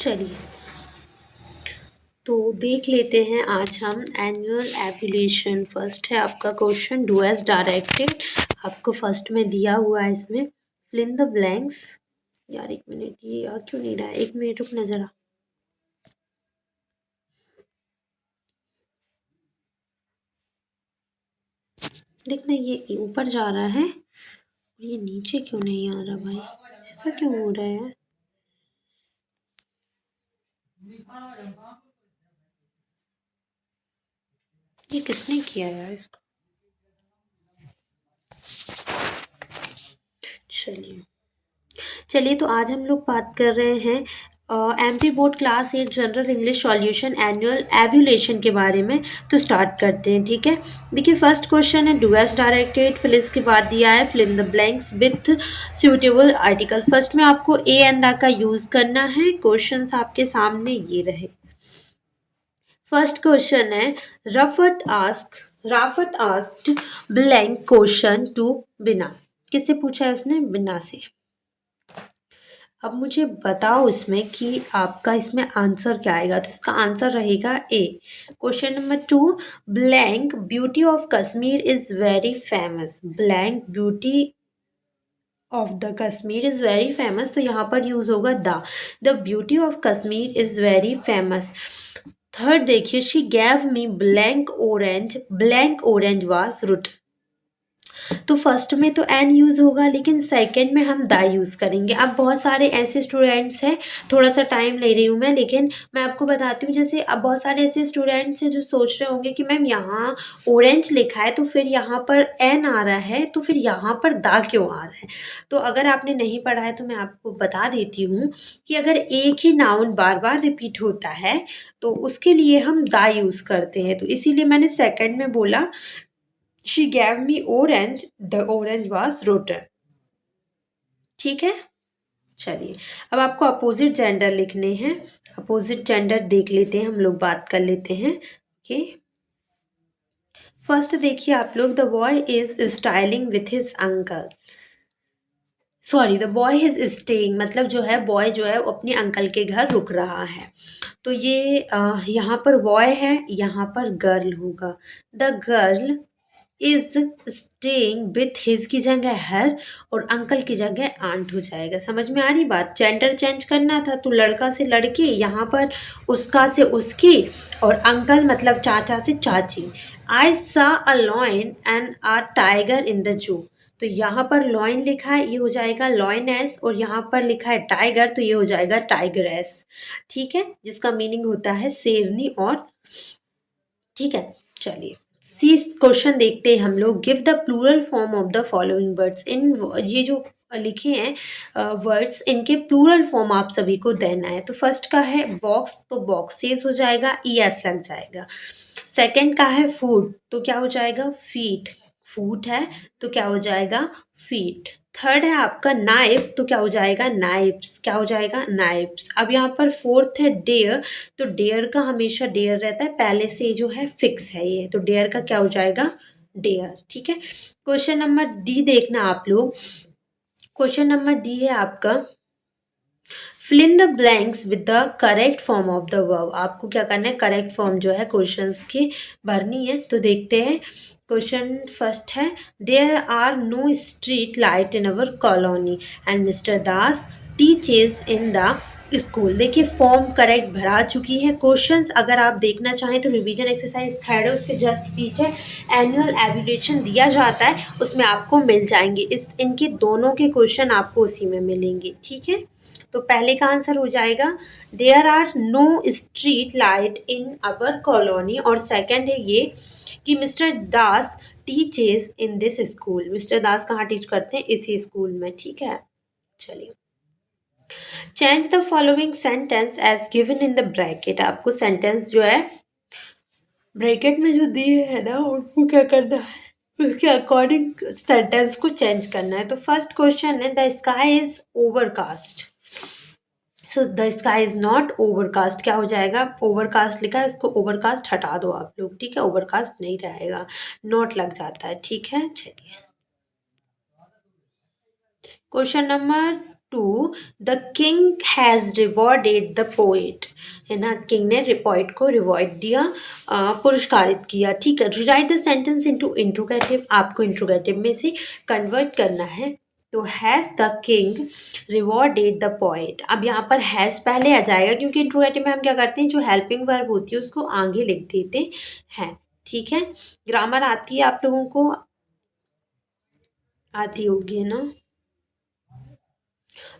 चलिए तो देख लेते हैं आज हम एनुअल एवल्यूशन। फर्स्ट है आपका क्वेश्चन, डू एज डायरेक्टेड। आपको फर्स्ट में दिया हुआ है इसमें फिल इन द ब्लैंक्स। यार एक मिनट, ये आ क्यों नहीं रहा है, एक मिनट रुक नजर आ। देखना ये ऊपर जा रहा है और ये नीचे क्यों नहीं आ रहा भाई, ऐसा क्यों हो रहा है? ये किसने किया यार इसको? चलिए चलिए तो आज हम लोग बात कर रहे हैं MP board class 8 general English solution annual evolution के बारे में। तो स्टार्ट करते हैं, ठीक है। देखिए फर्स्ट क्वेश्चन है डू एज डायरेक्टेड, फिल इसके बाद दिया है fill in the blanks with suitable article. First में आपको ए एंड द का यूज करना है। क्वेश्चंस आपके सामने ये रहे। फर्स्ट क्वेश्चन है Rafat asked blank question to बिना। किससे पूछा है उसने? बिना से। अब मुझे बताओ इसमें कि आपका इसमें आंसर क्या आएगा। तो इसका आंसर रहेगा A. Question number 2, blank beauty of Kashmir is very famous. Blank beauty of the Kashmir is very famous, तो यहाँ पर यूज होगा the beauty of Kashmir is very famous. Third देखिए, she gave me blank orange was root. तो first में तो N use होगा, लेकिन सेकंड में हम द यूज़ करेंगे। अब बहुत सारे ऐसे स्टूडेंट्स हैं, थोड़ा सा टाइम ले रही हूँ मैं, लेकिन मैं आपको बताती हूँ। जैसे अब बहुत सारे ऐसे स्टूडेंट्स हैं जो सोच रहे होंगे कि मैम यहाँ ऑरेंज लिखा है तो फिर यहाँ पर एन आ रहा है, तो फिर यहाँ पर द क्यों आ रहा है। तो अगर आपने नहीं पढ़ा है तो मैं आपको बता देती हूँ कि अगर एक ही नाउन बार बार रिपीट होता है तो उसके लिए हम द यूज़ करते हैं। तो इसीलिए मैंने सेकंड में बोला she gave me orange, the orange was rotten। ठीक है। चलिए अब आपको अपोजिट जेंडर लिखने हैं। अपोजिट जेंडर देख लेते हैं, हम लोग बात कर लेते हैं। ओके, फर्स्ट देखिए आप लोग, the boy is styling with his uncle. Sorry, the boy is staying, मतलब जो है बॉय जो है वो अपने अंकल के घर रुक रहा है। तो ये यहाँ पर बॉय है, यहाँ पर गर्ल होगा। The girl is staying with his की जगह हर और अंकल की जगह आंट हो जाएगा। समझ में आ रही बात? जेंडर चेंज करना था तो लड़का से लड़की, यहाँ पर उसका से उसकी, और अंकल मतलब चाचा से चाची। आई सा a lion and a tiger in the zoo. तो यहाँ पर लॉयन लिखा है, ये हो जाएगा लॉयनेस, और यहाँ पर लिखा है टाइगर, तो ये हो जाएगा टाइगरेस। ठीक है, जिसका मीनिंग होता है शेरनी। और ठीक है, चलिए सी क्वेश्चन देखते हैं हम लोग। Give the plural form of the following words. इन ये जो लिखे हैं वर्ड्स, इनके प्लूरल फॉर्म आप सभी को देना है। तो फर्स्ट का है बॉक्स, तो बॉक्सेस हो जाएगा, ई एस लग जाएगा। सेकंड का है फूड, तो क्या हो जाएगा? फीट। फूड है तो क्या हो जाएगा? फीट। थर्ड है आपका नाइफ, तो क्या हो जाएगा? नाइफ्स। क्या हो जाएगा? नाइफ्स। अब यहाँ पर फोर्थ है डेयर, तो डेयर का हमेशा डेयर रहता है, पहले से जो है फिक्स है ये, तो डेयर का क्या हो जाएगा? डेयर। ठीक है। क्वेश्चन नंबर डी देखना आप लोग। क्वेश्चन नंबर डी है आपका fill in the blanks with the correct form of the verb. आपको क्या करना है? करेक्ट फॉर्म जो है क्वेश्चंस की भरनी है। तो देखते हैं। क्वेश्चन फर्स्ट है there are no street light in our colony and mister Das teaches in the school. देखिए फॉर्म करेक्ट भरा चुकी है। क्वेश्चंस अगर आप देखना चाहें तो रिवीजन एक्सरसाइज थर्ड है, उसके जस्ट पीछे एनुअल एवल्यूशन दिया जाता है, उसमें आपको मिल जाएंगे। इनके दोनों के क्वेश्चन आपको उसी में मिलेंगे। ठीक है, तो पहले का आंसर हो जाएगा there are no street light in our colony, और सेकंड है ये कि mister Das teaches in this school. Mister Das कहाँ टीच करते हैं? इसी स्कूल में। ठीक है, चलिए change the following sentence as given in the bracket. आपको सेंटेंस जो है ब्रैकेट में जो दिए है ना, उनको क्या करना है, उसके अकॉर्डिंग सेंटेंस को चेंज करना है। तो फर्स्ट क्वेश्चन है the sky is overcast. So the sky is not overcast. क्या हो जाएगा? ओवरकास्ट लिखा है, इसको ओवरकास्ट हटा दो आप लोग। ठीक है, ओवरकास्ट नहीं रहेगा, नॉट लग जाता है। ठीक है, चलिए question number two the king has rewarded the poet, है ना, किंग ने पोएट को रिवॉर्ड दिया, पुरस्कारित किया। ठीक है, rewrite the sentence into interrogative, आपको इंट्रोगेटिव में से कन्वर्ट करना है। तो has the king rewarded the poet, अब यहाँ पर हैज़ पहले आ जाएगा क्योंकि इंट्रोगेटिव में हम क्या करते हैं, जो हेल्पिंग वर्ब होती है उसको आगे लिख देते हैं। ठीक है, ग्रामर आती है आप लोगों को, आती होगी है ना।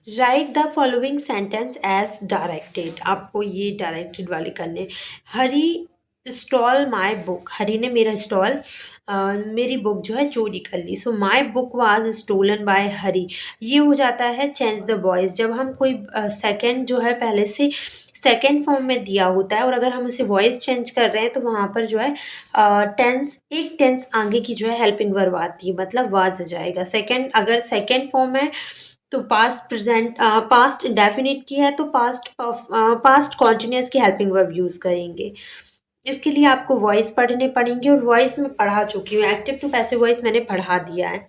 Write the following sentence as directed, आपको ये डायरेक्टेड वाले करने। हरी स्टॉल माई बुक, हरी ने मेरा स्टॉल मेरी बुक जो है चोरी कर ली। So my book was stolen by Hari, ये हो जाता है चेंज द वॉइस, जब हम कोई सेकेंड जो है पहले से सेकेंड फॉर्म में दिया होता है और अगर हम उसे वॉइस चेंज कर रहे हैं तो वहाँ पर जो है टेंस, एक टेंस आगे की जो है हेल्पिंग वर्ब आती है, मतलब वाज आ जाएगा। सेकेंड, अगर सेकेंड फॉर्म है तो पास्ट प्रेजेंट, पास्ट इंडेफिनिट की है तो पास्ट कॉन्टिन्यूस की हेल्पिंग वर्ब यूज़ करेंगे। इसके लिए आपको वॉइस पढ़ने पड़ेंगे और वॉइस में पढ़ा चुकी हूँ, एक्टिव टू पैसिव वॉइस मैंने पढ़ा दिया है।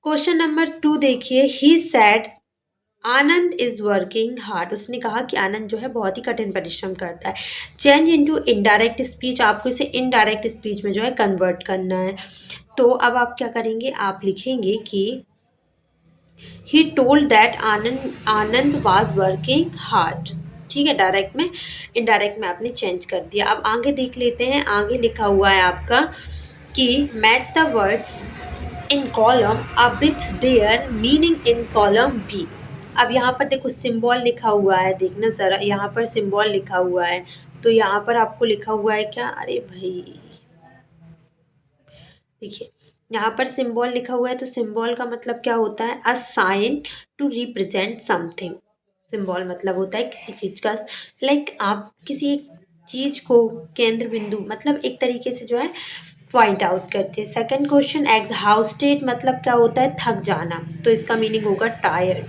क्वेश्चन नंबर 2 देखिए, he said Anand is working hard, उसने कहा कि आनंद जो है बहुत ही कठिन परिश्रम करता है। चेंज इनटू इनडायरेक्ट स्पीच, आपको इसे इनडायरेक्ट स्पीच में जो है कन्वर्ट करना है। तो अब आप क्या करेंगे, आप लिखेंगे कि he told that Anand was working hard. ठीक है, डायरेक्ट में, इनडायरेक्ट में आपने चेंज कर दिया। अब आगे देख लेते हैं, आगे लिखा हुआ है आपका कि match the words in column A with their meaning in column B. अब यहाँ पर देखो सिंबल लिखा हुआ है, देखना ज़रा, यहाँ पर सिंबल लिखा हुआ है, तो यहाँ पर आपको लिखा हुआ है क्या, अरे भाई देखिए यहाँ पर सिंबल लिखा हुआ है, तो सिंबल का मतलब क्या होता है, a sign to represent something. Symbol मतलब होता है किसी चीज़ का, लाइक आप किसी एक चीज़ को केंद्र बिंदु, मतलब एक तरीके से जो है पॉइंट आउट करते हैं। सेकंड क्वेश्चन, एग्जॉस्टेड मतलब क्या होता है, थक जाना, तो इसका मीनिंग होगा टायर्ड,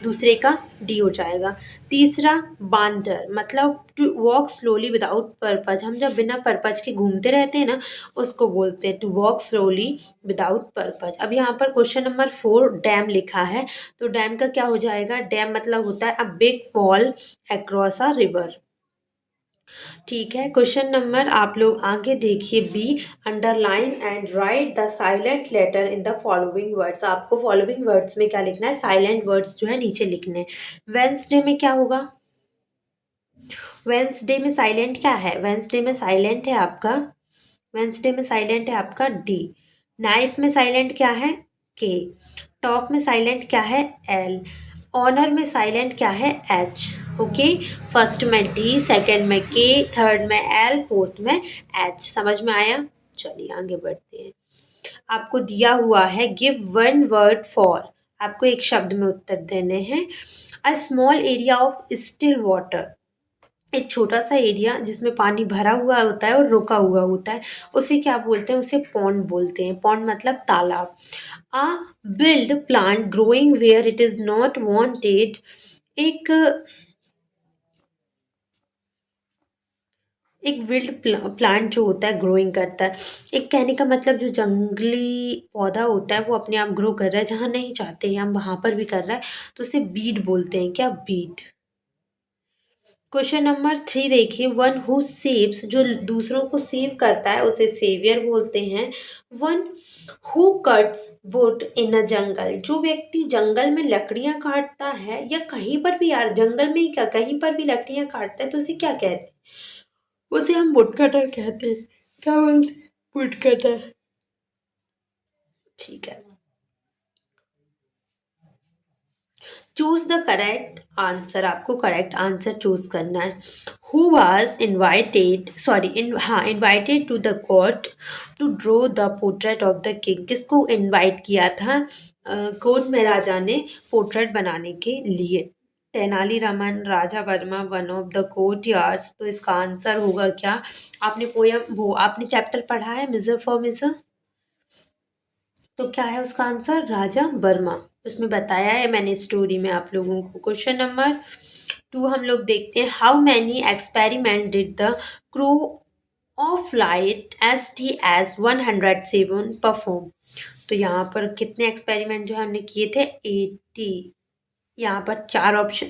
दूसरे का डी हो जाएगा। तीसरा, बांदर मतलब to walk slowly without purpose, हम जब बिना पर्पज के घूमते रहते हैं ना उसको बोलते हैं to walk slowly without purpose. अब यहाँ पर क्वेश्चन नंबर 4 डैम लिखा है, तो डैम का क्या हो जाएगा, डैम मतलब होता है a big fall across a river. ठीक है, क्वेश्चन नंबर आप लोग आगे देखिए, B underline and write the silent letter in the following words, आपको फॉलोइंग वर्ड्स में क्या लिखना है, साइलेंट वर्ड्स जो है नीचे लिखने हैं। वेंसडे में क्या होगा, वेंसडे में साइलेंट क्या है, वेंसडे में साइलेंट है आपका, वेंसडे में साइलेंट है आपका डी। नाइफ में साइलेंट क्या है, के। टॉक में साइलेंट क्या है, एल। ऑनर में साइलेंट क्या है, एच। ओके, फर्स्ट में डी, सेकंड में के, थर्ड में एल, फोर्थ में एच। समझ में आया, चलिए आगे बढ़ते हैं। आपको दिया हुआ है गिव वन वर्ड फॉर, आपको एक शब्द में उत्तर देने हैं। A small area of still water, एक छोटा सा एरिया जिसमें पानी भरा हुआ होता है और रुका हुआ होता है, उसे क्या बोलते हैं, उसे पॉन्ड बोलते हैं। पॉन्ड मतलब तालाब। A wild plant growing where it is not wanted, एक एक विल्ड प्लांट जो होता है ग्रोइंग करता है, एक कहने का मतलब जो जंगली पौधा होता है वो अपने आप ग्रो कर रहा है जहाँ नहीं चाहते हैं हम वहाँ पर भी कर रहा है, तो उसे बीड बोलते हैं, क्या, बीड। क्वेश्चन नंबर 3 देखिए, वन हु सेव्स, जो दूसरों को सेव करता है उसे सेवियर बोलते हैं। One who cuts would in अ जंगल, जो व्यक्ति जंगल में लकड़ियां काटता है, या कहीं पर भी, यार जंगल में ही क्या, कहीं पर भी लकड़ियां काटता है तो उसे क्या कहते हैं, उसे हम वुड कटर कहते हैं। क्या बोलते हैं, वुड कटर। ठीक है, चूज द करेक्ट आंसर, आपको करेक्ट आंसर चूज करना है। हु वॉज इन्वाइटेड, सॉरी हाँ, invited to the court to draw the portrait of the king, किसको इन्वाइट किया था कोर्ट में राजा ने पोर्ट्रेट बनाने के लिए। Tenali Raman, Raja Varma, one of the court yards, तो इसका आंसर होगा क्या, आपने पोयम वो आपने चैप्टर पढ़ा है मिजर फॉर मिजर, तो क्या है उसका आंसर, राजा वर्मा, उसमें बताया है मैंने स्टोरी में आप लोगों को। क्वेश्चन नंबर 2 हम लोग देखते हैं, how many experiment did the crew of light STS-107 perform, तो यहाँ पर कितने एक्सपेरिमेंट जो हमने किए थे, 80। यहाँ पर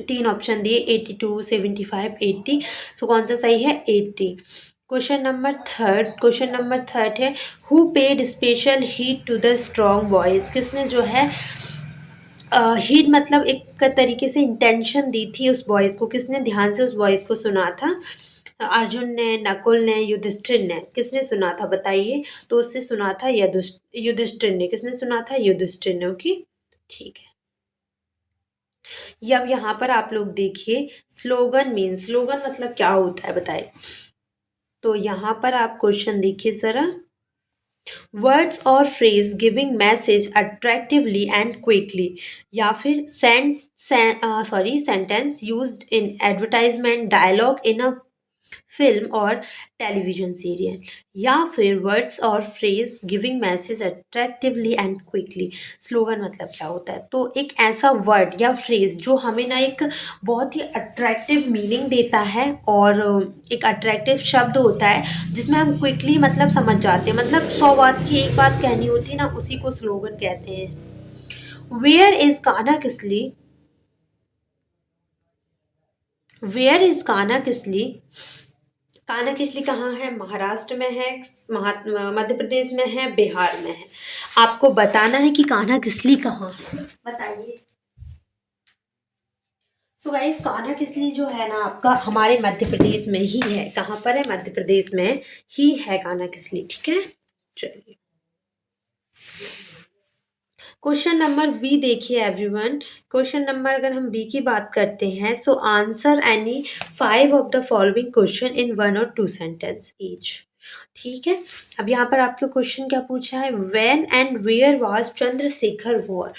तीन ऑप्शन दिए, 82, 75, 80। सो कौन सा सही है? 80। क्वेश्चन नंबर थर्ड है, who paid special heed to the strong voice? किसने जो है हीट मतलब एक तरीके से इंटेंशन दी थी उस वॉइस को, किसने ध्यान से उस वॉइस को सुना था? अर्जुन ने, नकुल ने, युधिष्ठिर ने? किसने सुना था बताइए? तो उससे सुना था युधिष्ठिर ने। किसने सुना था? युधिष्ठिर ने। ओके, ठीक है। ये अब यहाँ पर आप लोग देखिए, स्लोगन मतलब क्या होता है बताइए? तो यहाँ पर आप क्वेश्चन देखिए जरा, वर्ड्स और phrase giving message attractively and quickly, या फिर sentence used in advertisement, dialogue in a film और टेलीविजन सीरियल, या फिर वर्ड्स और phrase giving message attractively and quickly. Slogan मतलब क्या होता है? तो एक ऐसा वर्ड या फ्रेज जो हमें ना एक बहुत ही अट्रैक्टिव मीनिंग देता है, और एक अट्रैक्टिव शब्द होता है जिसमें हम क्विकली मतलब समझ जाते हैं, मतलब 100 बात की एक बात कहनी होती है ना, उसी को स्लोगन कहते हैं। Where is Kanha Kisli? Where is Kanha Kisli? Kanha Kisli कहाँ है? महाराष्ट्र में है, मध्य प्रदेश में है, बिहार में है। आपको बताना है कि कान्हा किसली कहाँ है, बताइए। सो गाइस, कान्हा किसली जो है ना आपका हमारे मध्य प्रदेश में ही है। कहाँ पर है? मध्य प्रदेश में ही है कान्हा किसली, ठीक है। चलिए, क्वेश्चन नंबर बी देखिए एवरीवन। क्वेश्चन नंबर अगर हम बी की बात करते हैं, so answer any 5 of the following question in 1 और 2 सेंटेंस ईच। ठीक है। अब यहाँ पर आपको क्वेश्चन क्या पूछा है? When and where was Chandrashekhar war?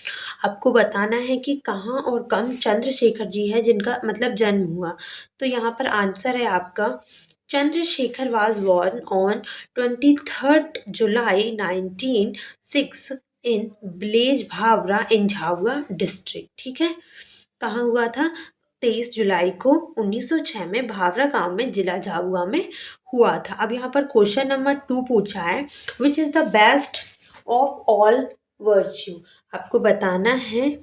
आपको बताना है कि कहाँ और कब चंद्रशेखर जी है जिनका मतलब जन्म हुआ। तो यहाँ पर आंसर है आपका, Chandrashekhar was born on 23rd July 1906 in ब्लेज भावरा इन झाबुआ डिस्ट्रिक्ट। ठीक है, कहाँ हुआ था? 23 जुलाई को 1906 में भावरा गांव में, जिला झाबुआ में हुआ था। अब यहाँ पर क्वेश्चन नंबर 2 पूछा है, which is the best of all virtue? आपको बताना है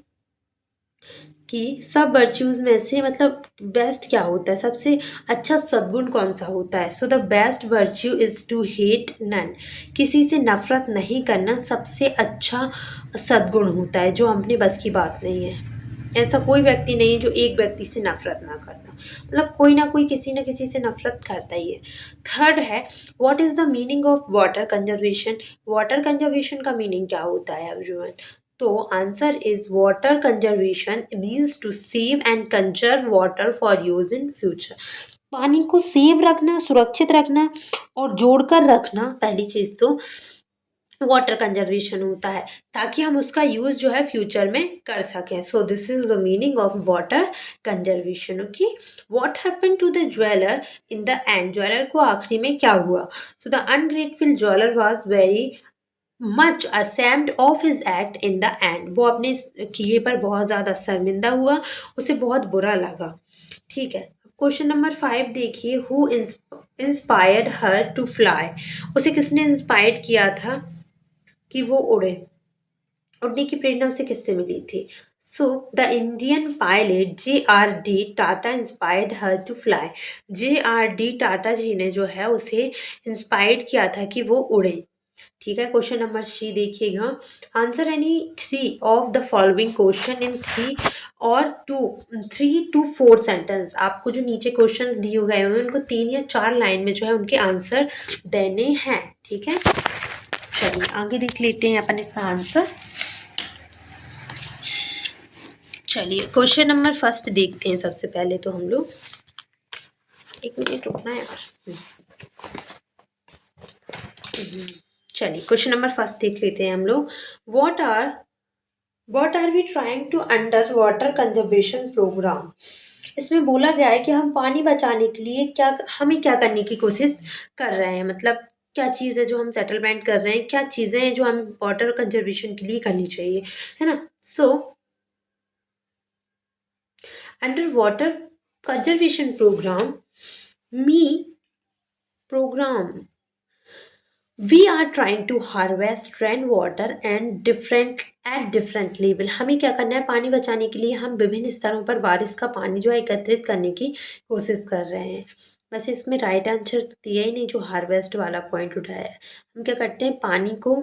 कि सब वर्च्यूज में से मतलब बेस्ट क्या होता है, सबसे अच्छा सद्गुण कौन सा होता है? So the best virtue is to hate none. किसी से नफरत नहीं करना सबसे अच्छा सद्गुण होता है, जो अपने बस की बात नहीं है। ऐसा कोई व्यक्ति नहीं है जो एक व्यक्ति से नफरत ना करता, मतलब कोई ना कोई किसी न किसी से नफरत करता ही है। थर्ड है, what is the meaning of water conservation? Water conservation का मीनिंग क्या होता है एवरीवन? तो answer is, water conservation means to save and conserve water for use in future. पानी को सेव रखना, सुरक्षित रखना और जोड़कर रखना, पहली चीज तो वाटर कंजर्वेशन होता है, ताकि हम उसका यूज जो है फ्यूचर में कर सकें। So this is the meaning of water conservation. Okay, what happen to the jeweller in the end? Jeweller को आखिरी में क्या हुआ? So the ungrateful jeweller was very much ashamed of his act in the end. वो अपने किए पर बहुत ज़्यादा शर्मिंदा हुआ, उसे बहुत बुरा लगा। ठीक है, क्वेश्चन नंबर 5 देखिए, who inspired her to fly? उसे किसने इंस्पायर्ड किया था कि वो उड़े? उड़ने की प्रेरणा उसे किससे मिली थी? So the Indian pilot JRD Tata inspired her to fly. JRD Tata ji ने जो है उसे इंस्पायर्ड किया था कि वो उड़े। ठीक है, क्वेश्चन नंबर 3 देखिएगा, answer any 3 of the following question in 3 to 4 sentence. आपको जो नीचे क्वेश्चन दिए गए हैं उनको 3 या 4 लाइन में जो है उनके आंसर देने हैं। ठीक है, चलिए आगे देख लेते हैं अपन इसका आंसर। चलिए क्वेश्चन नंबर फर्स्ट देखते हैं सबसे पहले तो हम लोग। एक मिनट रुकना है यार। चलिए क्वेश्चन नंबर फर्स्ट देख लेते हैं हम लोग। What are we trying to under water conservation programme? इसमें बोला गया है कि हम पानी बचाने के लिए हमें क्या करने की कोशिश कर रहे हैं, मतलब क्या चीज़ है जो हम सेटलमेंट कर रहे हैं, क्या चीज़ें हैं जो हम वाटर कंजर्वेशन के लिए करनी चाहिए, है ना। So under water conservation programme मी programme we are trying to harvest rain water and different at different level. हमें क्या करना है, पानी बचाने के लिए हम विभिन्न स्तरों पर बारिश का पानी जो है एकत्रित करने की कोशिश कर रहे हैं। वैसे इसमें राइट आंसर तो दिया ही नहीं, जो हार्वेस्ट वाला पॉइंट उठाया है। हम क्या करते हैं, पानी को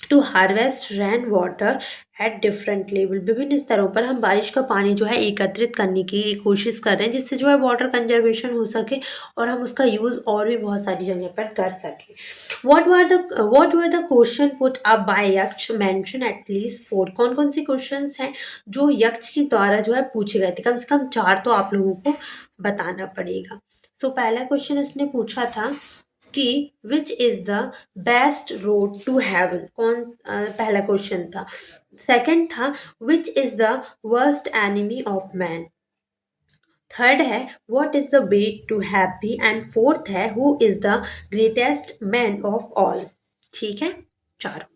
to harvest rain water at different level, विभिन्न स्तरों पर हम बारिश का पानी जो है एकत्रित करने की कोशिश कर रहे हैं, जिससे जो है वाटर कंजर्वेशन हो सके और हम उसका यूज़ और भी बहुत सारी जगह पर कर सकें। what were the question put up by यक्ष, मेंशन एटलीस्ट फोर। कौन कौन से क्वेश्चंस हैं जो यक्ष के द्वारा जो है पूछे गए थे, कम से कम चार तो आप लोगों को बताना पड़ेगा। पहला क्वेश्चन उसने पूछा था कि which is the best road to heaven, कौन पहला क्वेश्चन था। सेकंड था which is the worst enemy of man. Third है what is the way to happy, and fourth है who is the greatest man of all. ठीक है, चारों।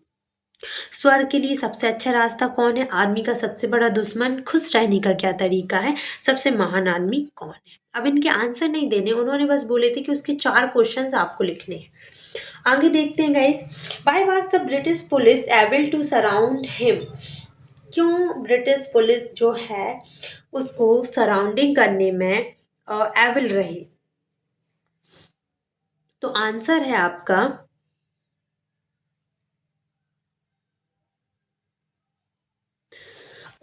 स्वर्ग के लिए सबसे अच्छा रास्ता कौन है, आदमी का सबसे बड़ा दुश्मन, खुश रहने का क्या तरीका है, सबसे महान आदमी कौन है। अब इनके आंसर नहीं देने, उन्होंने बस बोले थे कि उसके चार क्वेश्चंस आपको लिखने हैं। आगे देखते हैं guys. Why was the British police able to surround him, क्यों ब्रिटिश पुलिस जो है उसको सराउंडिंग करने में एबल रही। तो आंसर है आपका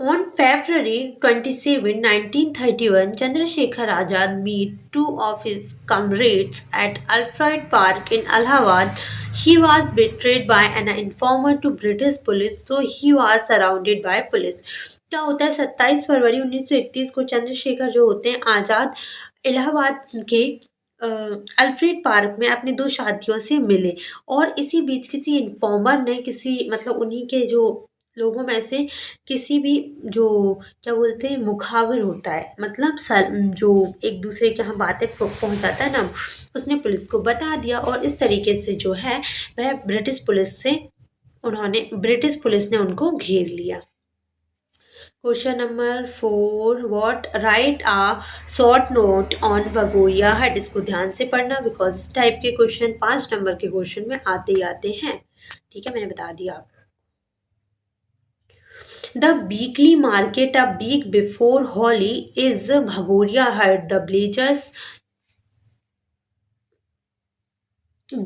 On February 27, 1931, Chandrasekhar Azad met two of his comrades at Alfred Park in Allahabad. He was betrayed by an informer to British police, so he was surrounded by police. क्या होता है, 27 फरवरी 1931 को चंद्रशेखर जो होते हैं आज़ाद इलाहाबाद के अल्फ्रेड पार्क में अपने दो साथियों से मिले, और इसी बीच किसी इन्फॉर्मर ने, किसी मतलब उन्हीं के जो लोगों में से किसी भी, जो क्या बोलते हैं, मुखाबिर होता है, मतलब सर जो एक दूसरे के यहाँ बातें पहुँचाता है ना, उसने पुलिस को बता दिया, और इस तरीके से जो है वह ब्रिटिश पुलिस ने उनको घेर लिया। Question number 4, what write a short note on वगोरिया हेड। इसको ध्यान से पढ़ना, बिकॉज इस टाइप के क्वेश्चन 5 नंबर के क्वेश्चन में आते ही आते हैं। ठीक है, मैंने बता दिया आपको। The weekly market a week before Holi is Bhagoria Head. The Blazers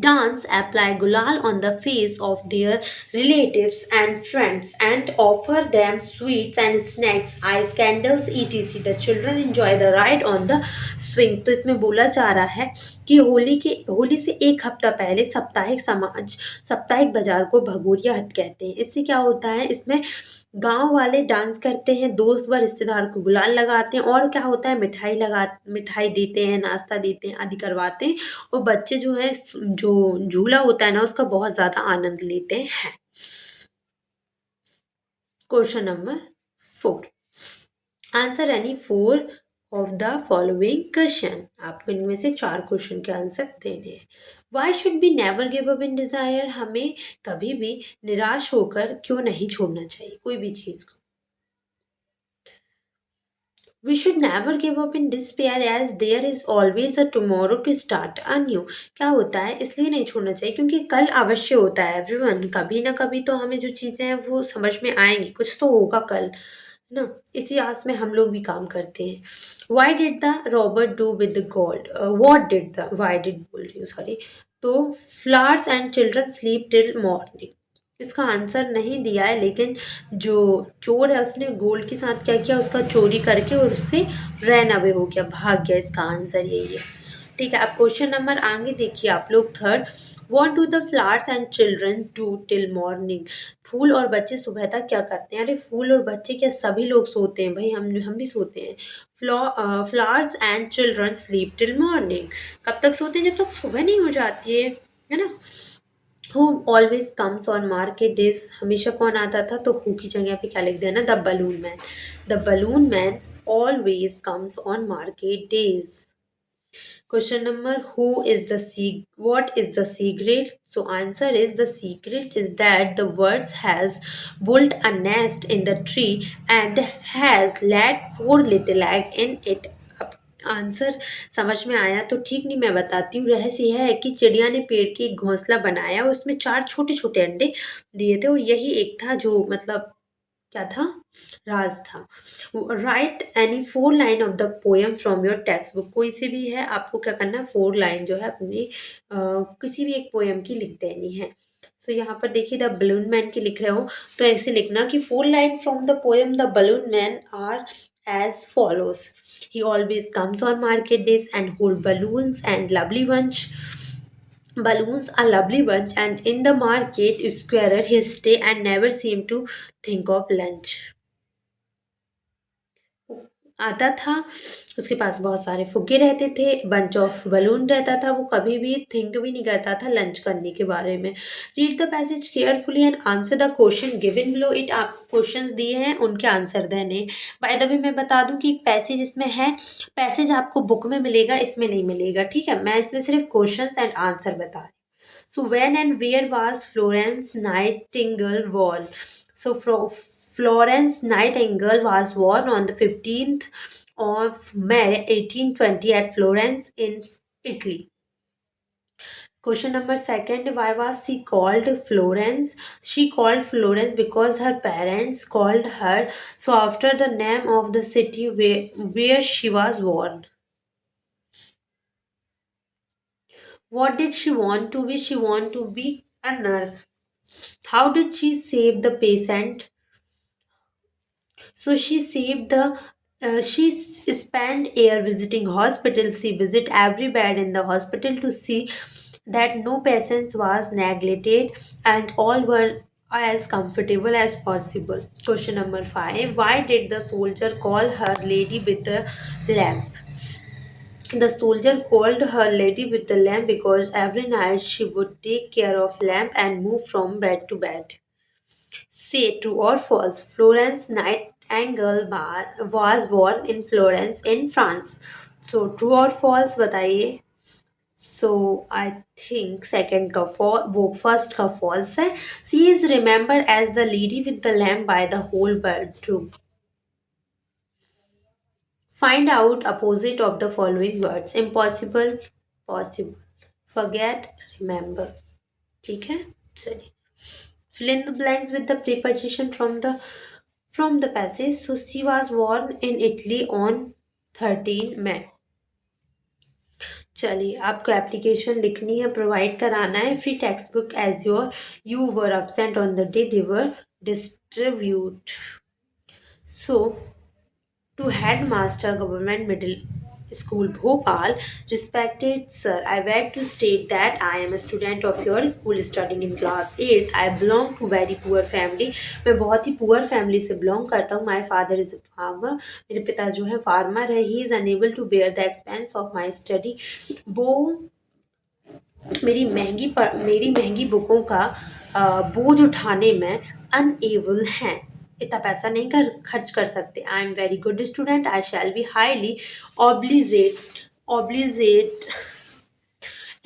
dance, apply gulal on the face of their relatives and friends, and offer them sweets and snacks, ice candles, etc. The children enjoy the ride on the swing. तो इसमें बोला जा रहा है कि होली से एक हफ्ता पहले साप्ताहिक बाजार को भगोरिया हट कहते हैं। इससे क्या होता है, इसमें गांव वाले डांस करते हैं, दोस्त व रिश्तेदार को गुलाल लगाते हैं, और क्या होता है, मिठाई देते हैं, नाश्ता देते हैं, आदि करवाते हैं, और बच्चे जो है जो झूला होता है ना उसका बहुत ज़्यादा आनंद लेते हैं। Question number 4, answer any 4 of the following question. आपको इनमें से 4 क्वेश्चन के आंसर देने हैं। Why should be never give up in desire, हमें कभी भी निराश होकर क्यों नहीं छोड़ना चाहिए कोई भी चीज़ को। We should never give up in despair as there is always a tomorrow to start anew। क्या होता है, इसलिए नहीं छोड़ना चाहिए क्योंकि कल अवश्य होता है। एवरीवन, कभी ना कभी तो हमें जो चीज़ें हैं वो समझ में आएंगी, कुछ तो होगा कल, है ना। इसी आस में हम लोग भी काम करते हैं। Why did the robber do with the gold? Why did बोल रही हूँ, सॉरी। तो flowers and children sleep till morning। इसका आंसर नहीं दिया है, लेकिन जो चोर है उसने गोल्ड के साथ क्या किया, उसका चोरी करके और उससे रन अवे हो गया, भाग गया। इसका आंसर यही है। ठीक है, अब क्वेश्चन नंबर आगे देखिए आप लोग। 3rd, what do the flowers and children do till morning. फूल और बच्चे सुबह तक क्या करते हैं। अरे फूल और बच्चे क्या, सभी लोग सोते हैं भाई, हम भी सोते हैं। Flowers and children sleep till morning. कब तक सोते हैं, जब तक सुबह नहीं हो जाती है ना। Who always comes on market days, हमेशा कौन आता था, तो हु की जगह पे क्या लिख देना, the balloon man. The balloon man always comes on market days. Question number, what is the secret? So answer is, the secret is that the bird has built a nest in the tree and has laid 4 little egg in it। अब answer समझ में आया तो ठीक, नहीं मैं बताती हूँ। रहस्य यह है कि चिड़िया ने पेड़ की एक घोंसला बनाया, उसमें 4 छोटे-छोटे अंडे दिए थे और यही एक था जो मतलब क्या था? राज था। Right any 4 line of the poem from your text book. कोई सी भी है, आपको क्या करना है 4 लाइन जो है अपनी किसी भी एक पोएम की लिख देनी है। सो यहाँ पर देखिए द बलून मैन की लिख रहे हो तो ऐसे लिखना कि 4 line from the poem the balloon man are as follows. He always comes on market days and hold balloons and lovely bunch. Balloons a lovely bunch, and in the market square he stay and never seem to think of lunch. आता था, उसके पास बहुत सारे फुग्गे रहते थे, bunch of balloon रहता था, वो कभी भी थिंक भी नहीं करता था लंच करने के बारे में। Read the passage carefully and answer the question given below it. आप क्वेश्चन दिए हैं उनके आंसर देने। बाय द वे मैं बता दूं कि एक पैसेज इसमें है, पैसेज आपको बुक में मिलेगा, इसमें नहीं मिलेगा, ठीक है। मैं इसमें सिर्फ क्वेश्चन एंड आंसर बता रही हूँ। So when and where was Florence Nightingale born? So Florence Nightingale was born on the 15th of May 1820 at Florence in Italy. Question number second, why was she called Florence? She called Florence because her parents called her so after the name of the city where she was born. What did she want to be? She wanted to be a nurse. How did she save the patient? So she saved the she spent a year visiting hospitals. She visit every bed in the hospital to see that no patient was neglected and all were as comfortable as possible. Question number 5. Why did the soldier call her lady with the lamp? The soldier called her lady with the lamp because every night she would take care of lamp and move from bed to bed. Say true or false. Florence Nightingale was born in Florence in France. So true or false बताइए. So I think second का वो first का false है. She is remembered as the lady with the lamp by the whole bedroom. Find out opposite of the following words. Impossible, possible. Forget, remember. ठीक है, चलिए. Fill in the blanks with the preposition from the passage. So she was born in Italy on 13 May. चलिए, आपको application लिखनी है, provide कराना है free text book as you were absent on the day they were distributed. So to headmaster government middle school Bhopal, respected sir, I beg to state that I am a student of your school studying in class 8. I belong to very poor family. मैं बहुत ही poor family से belong करता हूँ. My father is a farmer. मेरे पिता जो है फार्मर है. He is unable to bear the expense of my study. वो मेरी महंगी बुकों का बोझ उठाने में अनएबल हैं. इतना पैसा नहीं खर्च कर सकते. I am very good student. I shall be highly obligated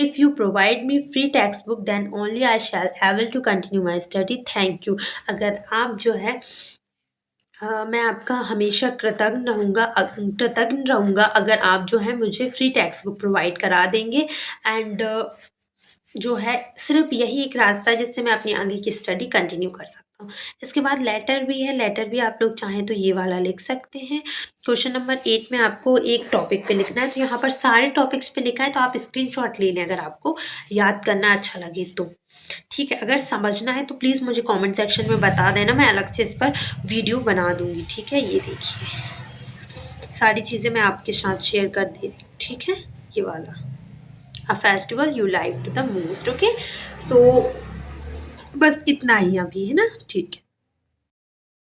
if you provide me free textbook then only I shall able to continue my study. Thank you. अगर आप जो है मैं आपका हमेशा कृतज्ञ रहूँगा अगर आप जो है मुझे फ्री टेक्स्ट बुक प्रोवाइड करा देंगे. एंड जो है सिर्फ यही एक रास्ता है जिससे मैं अपनी आगे की स्टडी कंटिन्यू कर सकता हूँ. इसके बाद लेटर भी है. लेटर भी आप लोग चाहें तो ये वाला लिख सकते हैं. क्वेश्चन नंबर 8 में आपको एक टॉपिक पे लिखना है. तो यहाँ पर सारे टॉपिक्स पे लिखा है तो आप स्क्रीनशॉट ले लें अगर आपको याद करना अच्छा लगे तो. ठीक है, अगर समझना है तो प्लीज़ मुझे कमेंट सेक्शन में बता देना. मैं अलग से इस पर वीडियो बना दूँगी. ठीक है, ये देखिए सारी चीज़ें मैं आपके साथ शेयर कर दे रही हूँ. ठीक है, ये वाला a festival you like to the most. Okay, so बस इतना ही अभी है ना. ठीक है.